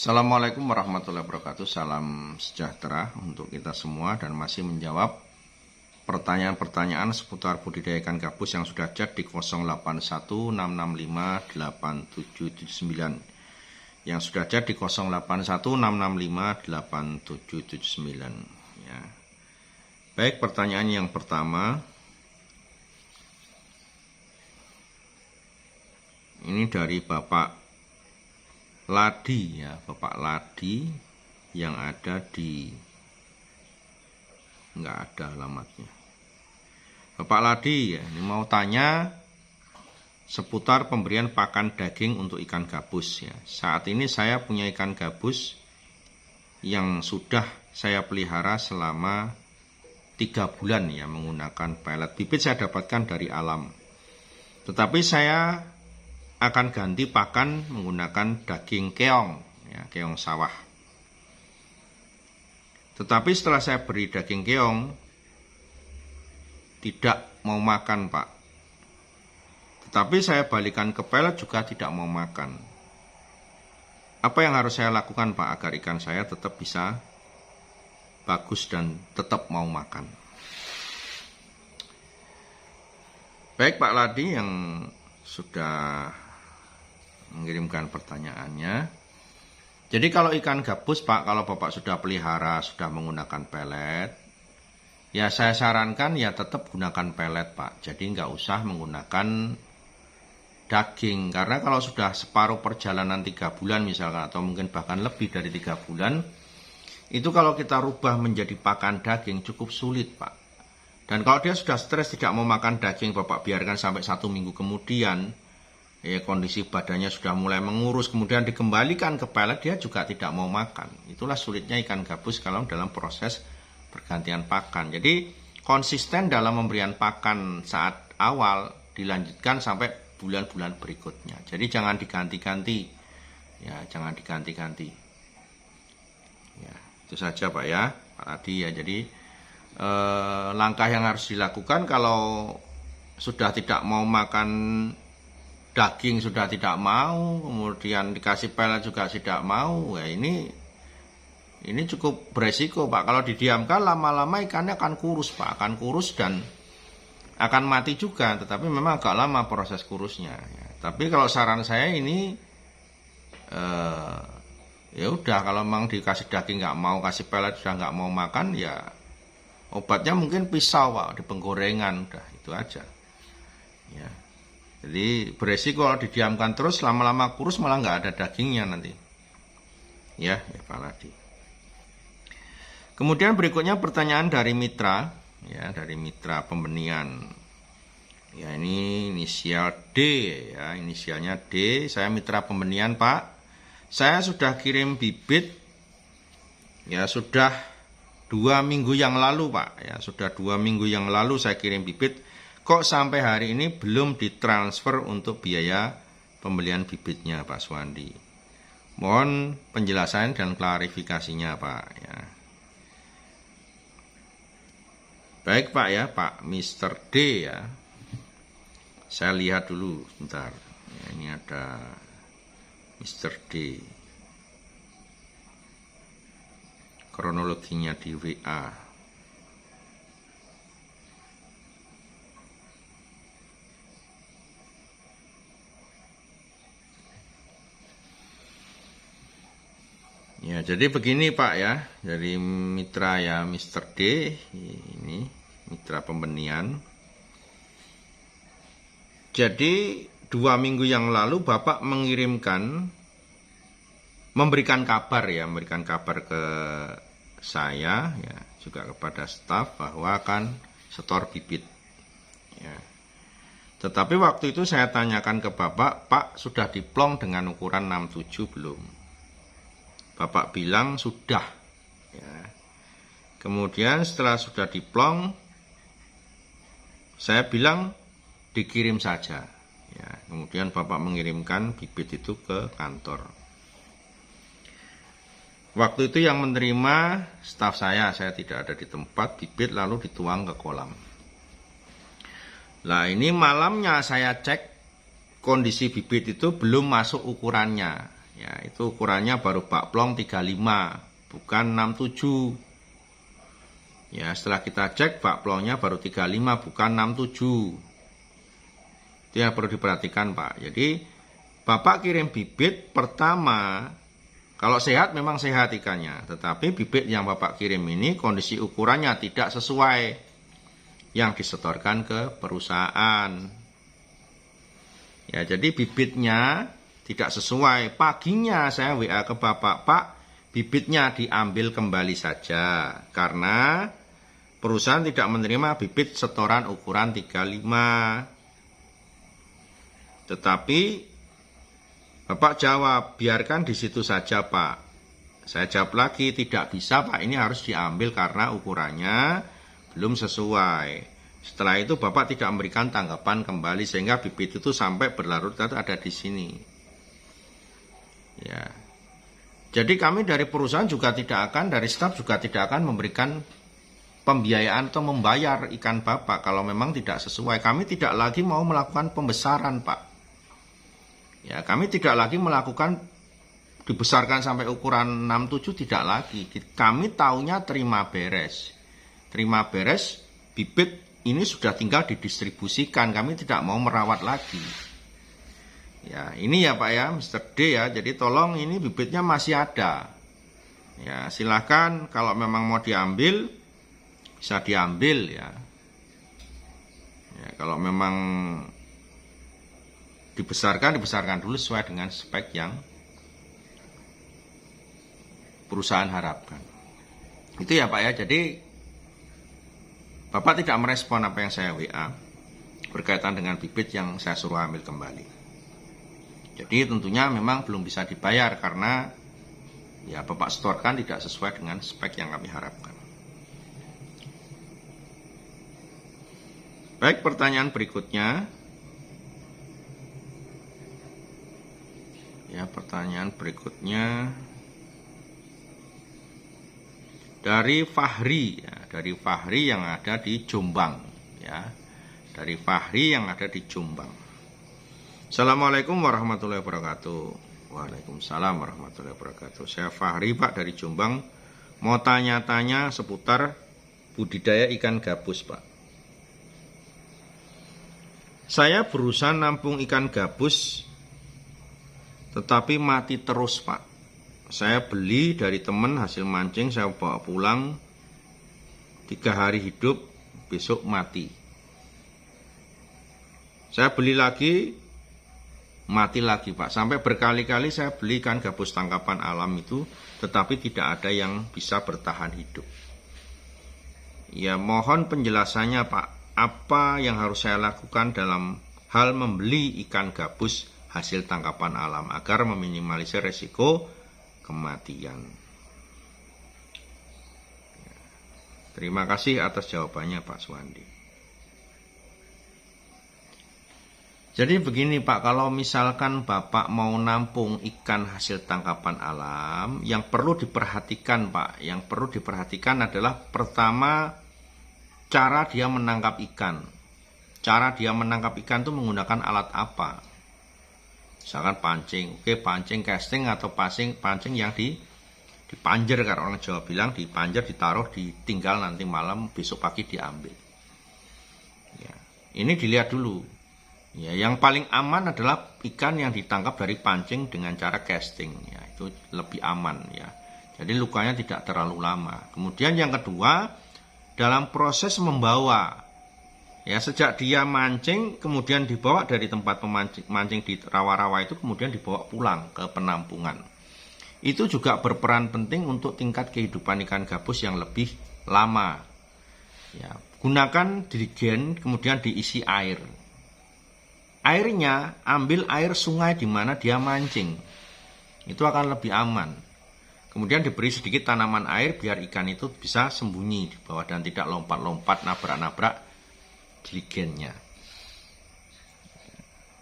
Assalamualaikum warahmatullahi wabarakatuh. Salam sejahtera untuk kita semua dan masih menjawab pertanyaan-pertanyaan seputar budidaya ikan gabus yang sudah chat di 0816658779 yang sudah chat di 0816658779 ya. Baik, pertanyaan yang pertama ini dari Bapak Ladi ya, Bapak Ladi yang ada di, nggak ada alamatnya. Bapak Ladi ya, ini mau tanya seputar pemberian pakan daging untuk ikan gabus ya. Saat ini saya punya ikan gabus yang sudah saya pelihara selama 3 bulan ya, menggunakan pelet. Bibit saya dapatkan dari alam. Tetapi saya akan ganti pakan menggunakan daging keong, ya, keong sawah. Tetapi setelah saya beri daging keong, tidak mau makan, Pak. Tetapi saya balikan ke pelet juga tidak mau makan. Apa yang harus saya lakukan, Pak, agar ikan saya tetap bisa bagus dan tetap mau makan? Baik, Pak Ladi yang sudah mengirimkan pertanyaannya. Jadi kalau ikan gabus, Pak, kalau Bapak sudah pelihara, sudah menggunakan pelet, ya saya sarankan ya tetap gunakan pelet, Pak. Jadi nggak usah menggunakan daging. Karena kalau sudah separuh perjalanan 3 bulan misalkan, atau mungkin bahkan lebih dari 3 bulan, itu kalau kita rubah menjadi pakan daging cukup sulit, Pak. Dan kalau dia sudah stres tidak mau makan daging, Bapak biarkan sampai 1 minggu kemudian, ya kondisi badannya sudah mulai mengurus, kemudian dikembalikan ke pelet, dia juga tidak mau makan. Itulah sulitnya ikan gabus kalau dalam proses pergantian pakan. Jadi konsisten dalam memberian pakan saat awal, dilanjutkan sampai bulan-bulan berikutnya. Jadi jangan diganti-ganti, ya jangan diganti-ganti. Ya itu saja, Pak ya, Pak Adi ya. Jadi langkah yang harus dilakukan kalau sudah tidak mau makan daging, sudah tidak mau, kemudian dikasih pelet juga tidak mau, ya ini cukup beresiko, Pak. Kalau didiamkan lama-lama ikannya akan kurus, Pak, akan kurus dan akan mati juga. Tetapi memang agak lama proses kurusnya ya. Tapi kalau saran saya ini ya udah, kalau memang dikasih daging nggak mau, kasih pelet sudah nggak mau makan, ya obatnya mungkin pisau, Pak, di penggorengan, udah itu aja ya. Jadi beresiko kalau didiamkan terus, lama-lama kurus malah nggak ada dagingnya nanti. Ya Pak Ladi. Kemudian berikutnya pertanyaan dari mitra, ya dari mitra pembenihan. Ya ini inisial D ya, inisialnya D. Saya mitra pembenihan, Pak. Saya sudah kirim bibit, ya sudah 2 minggu yang lalu, Pak. Ya sudah 2 minggu yang lalu saya kirim bibit. Kok sampai hari ini belum ditransfer untuk biaya pembelian bibitnya, Pak Suwandi? Mohon penjelasan dan klarifikasinya, Pak ya. Baik, Pak ya, Pak Mr. D ya. Saya lihat dulu sebentar. Ya, ini ada Mr. D. Kronologinya di WA. Ya, jadi begini, Pak ya, dari mitra ya Mr. D, ini mitra pembenihan. Jadi 2 minggu yang lalu Bapak memberikan kabar ke saya ya, juga kepada staf bahwa akan setor bibit. Ya. Tetapi waktu itu saya tanyakan ke Bapak, Pak sudah diplong dengan ukuran 67 belum? Bapak bilang sudah ya. Kemudian setelah sudah diplong, saya bilang dikirim saja ya. Kemudian Bapak mengirimkan bibit itu ke kantor. Waktu itu yang menerima staf saya tidak ada di tempat. Bibit lalu dituang ke kolam. Nah ini malamnya saya cek, kondisi bibit itu belum masuk ukurannya Ya, itu ukurannya baru bak plong 35, bukan 67. Ya, setelah kita cek bak plongnya baru 35, bukan 67. Itu yang perlu diperhatikan, Pak. Jadi, Bapak kirim bibit pertama, kalau sehat memang sehat ikannya. Tetapi bibit yang Bapak kirim ini kondisi ukurannya tidak sesuai yang disetorkan ke perusahaan. Ya, jadi bibitnya tidak sesuai. Paginya saya WA ke Bapak, Pak, bibitnya diambil kembali saja. Karena perusahaan tidak menerima bibit setoran ukuran 35. Tetapi Bapak jawab, biarkan di situ saja, Pak. Saya jawab lagi, tidak bisa, Pak. Ini harus diambil karena ukurannya belum sesuai. Setelah itu Bapak tidak memberikan tanggapan kembali sehingga bibit itu sampai berlarut-larut ada di sini. Ya. Jadi kami dari perusahaan juga tidak akan, dari staf juga tidak akan memberikan pembiayaan atau membayar ikan Bapak kalau memang tidak sesuai. Kami tidak lagi mau melakukan pembesaran, Pak. Ya, kami tidak lagi melakukan dibesarkan sampai ukuran 67, tidak lagi. Kami taunya terima beres. Terima beres, bibit ini sudah tinggal didistribusikan. Kami tidak mau merawat lagi. Ya, ini ya Pak ya, Mr. D ya. Jadi tolong ini bibitnya masih ada. Ya, silakan kalau memang mau diambil bisa diambil ya. Ya, kalau memang dibesarkan dulu sesuai dengan spek yang perusahaan harapkan. Itu ya Pak ya. Jadi Bapak tidak merespon apa yang saya WA berkaitan dengan bibit yang saya suruh ambil kembali. Jadi tentunya memang belum bisa dibayar karena ya Bapak setorkan tidak sesuai dengan spek yang kami harapkan. Baik, pertanyaan berikutnya. Ya, pertanyaan berikutnya dari Fahri, ya, dari Fahri yang ada di Jombang, ya, dari Fahri yang ada di Jombang. Assalamualaikum warahmatullahi wabarakatuh. Waalaikumsalam warahmatullahi wabarakatuh. Saya Fahri Pak dari Jombang, mau tanya-tanya seputar budidaya ikan gabus Pak. Saya berusaha nampung ikan gabus tetapi mati terus Pak. Saya beli dari teman hasil mancing, saya bawa pulang 3 hari hidup, besok mati. Saya beli lagi, mati lagi Pak. Sampai berkali-kali saya beli ikan gabus tangkapan alam itu, tetapi tidak ada yang bisa bertahan hidup. Ya, mohon penjelasannya Pak. Apa yang harus saya lakukan dalam hal membeli ikan gabus hasil tangkapan alam agar meminimalisir resiko kematian. Terima kasih atas jawabannya Pak Suwandi. Jadi begini Pak, kalau misalkan Bapak mau nampung ikan hasil tangkapan alam, yang perlu diperhatikan Pak, yang perlu diperhatikan adalah pertama cara dia menangkap ikan. Cara dia menangkap ikan itu menggunakan alat apa? Misalkan pancing, oke, pancing casting atau pancing yang dipanjer, kalau orang Jawa bilang dipanjer, ditaruh, ditinggal nanti malam, besok pagi diambil. Ya, ini dilihat dulu. Ya, yang paling aman adalah ikan yang ditangkap dari pancing dengan cara casting. Ya, itu lebih aman ya. Jadi lukanya tidak terlalu lama. Kemudian yang kedua, dalam proses membawa. Ya, sejak dia mancing kemudian dibawa dari tempat mancing di rawa-rawa itu kemudian dibawa pulang ke penampungan. Itu juga berperan penting untuk tingkat kehidupan ikan gabus yang lebih lama. Ya, gunakan dirigen kemudian diisi air. Airnya ambil air sungai di mana dia mancing. Itu akan lebih aman. Kemudian diberi sedikit tanaman air biar ikan itu bisa sembunyi di bawah dan tidak lompat-lompat nabrak-nabrak dirigennya.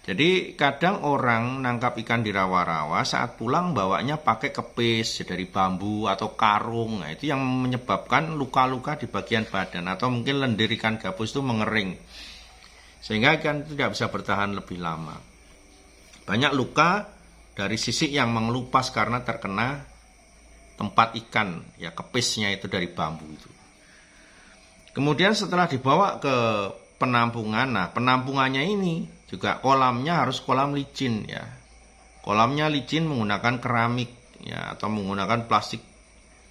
Jadi kadang orang nangkap ikan di rawa-rawa saat pulang bawanya pakai kepis dari bambu atau karung. Nah, itu yang menyebabkan luka-luka di bagian badan atau mungkin lendir ikan gabus itu mengering. Sehingga ikan tidak bisa bertahan lebih lama. Banyak luka dari sisik yang mengelupas karena terkena tempat ikan, ya kepisnya itu dari bambu itu. Kemudian setelah dibawa ke penampungan, nah penampungannya ini juga kolamnya harus kolam licin ya. Kolamnya licin menggunakan keramik ya, atau menggunakan plastik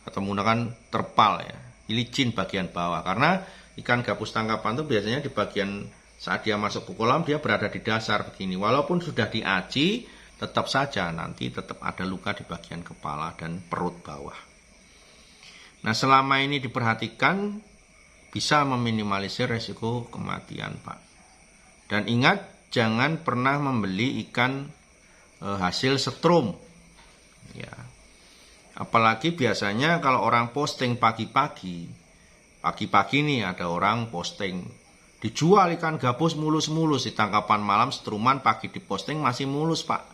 atau menggunakan terpal ya. Licin bagian bawah, karena ikan gabus tangkapan itu biasanya di bagian saat dia masuk ke kolam dia berada di dasar begini. Walaupun sudah diaci, tetap saja nanti tetap ada luka di bagian kepala dan perut bawah. Nah, selama ini diperhatikan bisa meminimalisir resiko kematian, Pak. Dan ingat, jangan pernah membeli ikan hasil setrum. Ya. Apalagi biasanya kalau orang posting pagi-pagi nih ada orang posting, dijual ikan gabus mulus-mulus di tangkapan malam setruman, pagi diposting masih mulus, Pak.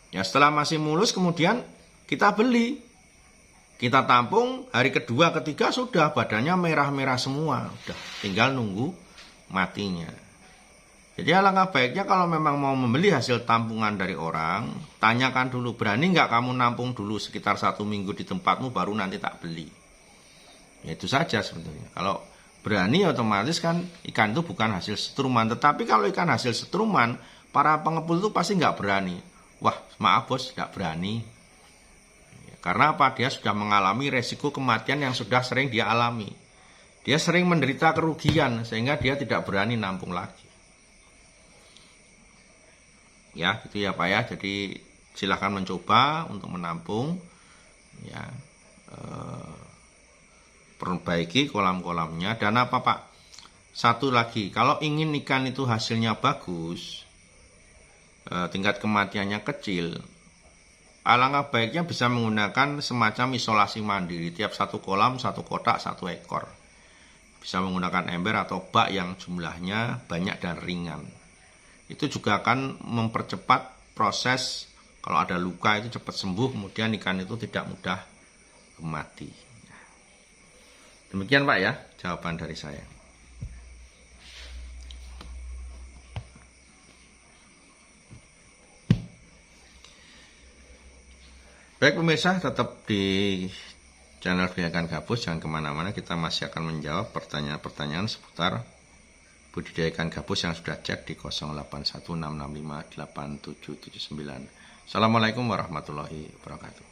Ya, setelah masih mulus kemudian kita beli. Kita tampung, hari kedua, ketiga sudah badannya merah-merah semua. Udah tinggal nunggu matinya. Jadi alangkah baiknya kalau memang mau membeli hasil tampungan dari orang, tanyakan dulu, berani nggak kamu nampung dulu sekitar 1 minggu di tempatmu baru nanti tak beli. Ya itu saja sebetulnya. Kalau berani otomatis kan ikan itu bukan hasil setruman. Tetapi kalau ikan hasil setruman, para pengepul itu pasti nggak berani. Wah maaf bos, nggak berani. Karena apa? Dia sudah mengalami resiko kematian yang sudah sering dia alami. Dia sering menderita kerugian sehingga dia tidak berani nampung lagi. Ya, gitu ya Pak ya. Jadi silahkan mencoba untuk menampung. Ya, perbaiki kolam-kolamnya. Dan apa Pak? Satu lagi, kalau ingin ikan itu hasilnya bagus, tingkat kematiannya kecil, alangkah baiknya bisa menggunakan semacam isolasi mandiri. Tiap satu kolam, satu kotak, satu ekor. Bisa menggunakan ember atau bak yang jumlahnya banyak dan ringan. Itu juga akan mempercepat proses, kalau ada luka itu cepat sembuh, kemudian ikan itu tidak mudah mati. Demikian Pak ya, jawaban dari saya. Baik pemirsa, tetap di channel Ikan Gabus, jangan kemana-mana, kita masih akan menjawab pertanyaan-pertanyaan seputar budidaya ikan gabus yang sudah cek di 0816658779. Assalamualaikum warahmatullahi wabarakatuh.